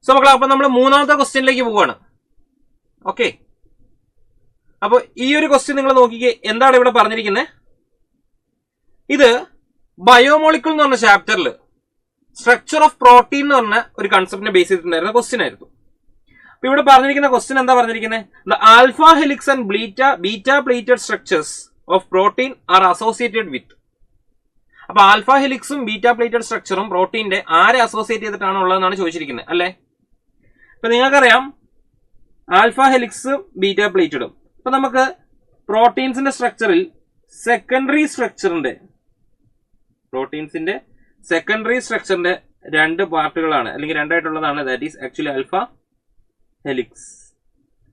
So മക്കളെ, അപ്പൊ നമ്മൾ മൂന്നാമത്തെ ക്വസ്റ്റ്യനിലേക്ക് പോവാണ്. ഓക്കെ, അപ്പൊ ഈ ഒരു ക്വസ്റ്റ്യൻ നിങ്ങൾ നോക്കിക്കേ, എന്താണ് ഇവിടെ പറഞ്ഞിരിക്കുന്നത്? ഇത് ബയോമോളിക്യൂൾ എന്ന് പറഞ്ഞ ചാപ്റ്ററിൽ സ്ട്രക്ചർ ഓഫ് പ്രോട്ടീൻ എന്ന് പറഞ്ഞ ഒരു കൺസെപ്റ്റിനെ ബേസ് ചെയ്തിട്ടുണ്ടായിരുന്ന ക്വസ്റ്റ്യൻ ആയിരുന്നു. അപ്പൊ ഇവിടെ പറഞ്ഞിരിക്കുന്ന ക്വസ്റ്റ്യൻ എന്താ പറഞ്ഞിരിക്കുന്നത്? The alpha helix and beta plated structures of protein are associated with. അപ്പൊ ആൽഫ ഹെലിക്സും ബീറ്റ പ്ലേറ്റഡ് സ്ട്രക്ചറും പ്രോട്ടീന്റെ ആരെ അസോസിയേറ്റ് ചെയ്തിട്ടാണ് ഉള്ളതെന്നാണ് ചോദിച്ചിരിക്കുന്നത്, അല്ലെ? ഇപ്പൊ നിങ്ങൾക്കറിയാം ആൽഫ ഹെലിക്സും ബീറ്റ പ്ലേറ്റഡും. ഇപ്പൊ നമുക്ക് പ്രോട്ടീൻസിന്റെ സ്ട്രക്ചറിൽ സെക്കൻഡറി സ്ട്രക്ചറിന്റെ രണ്ട് പാർട്ടുകളാണ്, അല്ലെങ്കിൽ രണ്ടായിട്ടുള്ളതാണ്. That is actually alpha helix.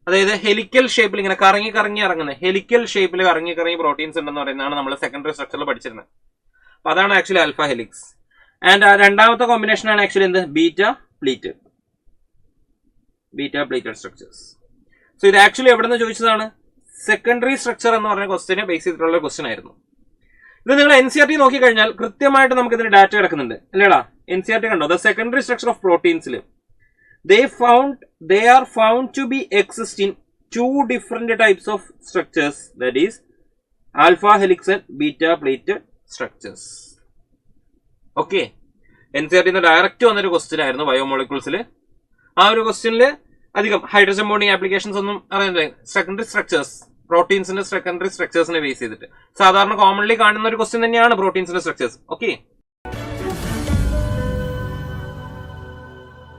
അതായത് ഹെലിക്കൽ ഷേപ്പിൽ ഇങ്ങനെ കറങ്ങി ഇറങ്ങുന്നത്, ഹെലിക്കൽ ഷേപ്പിൽ കറങ്ങി പ്രോട്ടീൻസ് ഉണ്ടെന്ന് പറയുന്നതാണ് നമ്മൾ സെക്കൻഡറി സ്ട്രക്ചറിൽ പഠിച്ചിരുന്നത്. അപ്പൊ അതാണ് ആക്ച്വലി ആൽഫ ഹെലിക്സ്. ആൻഡ് രണ്ടാമത്തെ കോമ്പിനേഷൻ ആണ് ആക്ച്വലി എന്ത്? Beta plated structures. സോ ഇത് ആക്ച്വലി എവിടെ നിന്ന് ചോദിച്ചതാണ്? സെക്കൻഡറി സ്ട്രക്ചർ എന്ന് പറഞ്ഞ ക്വസ്റ്റിനെ ബേസ് ചെയ്തിട്ടുള്ള ക്വസ്റ്റൻ ആയിരുന്നു. ഇത് നിങ്ങൾ NCERT നോക്കിക്കഴിഞ്ഞാൽ കൃത്യമായിട്ട് നമുക്ക് ഇതിന് ഡാറ്റ കിടക്കുന്നുണ്ട്, അല്ലേടാ? NCERT കണ്ടോ? ദ സെക്കൻഡറി സ്ട്രക്ചർ ഓഫ് പ്രോട്ടീൻസിൽ they are found to be exist in two different types of structures, that is alpha helix and beta plated structures. Okay, NCERT direct വന്നൊരു ക്വസ്റ്റ്യൻ ആയിരുന്നു ബയോമോളിക്യൂൾസിൽ. ആ ഒരു ക്വസ്റ്റ്യനിൽ അധികം ഹൈഡ്രജൻ ബോണ്ടിങ് ആപ്ലിക്കേഷൻസ് ഒന്നും അറിയില്ല. Secondary structures, പ്രോട്ടീൻസിന്റെ secondary സ്ട്രക്ചേഴ്സിനെ base ചെയ്തിട്ട് സാധാരണ കോമൺലി കാണുന്ന ഒരു ക്വസ്റ്റ്യൻ തന്നെയാണ് പ്രോട്ടീൻസിന്റെ സ്ട്രക്ചേഴ്സ്. ഓക്കെ,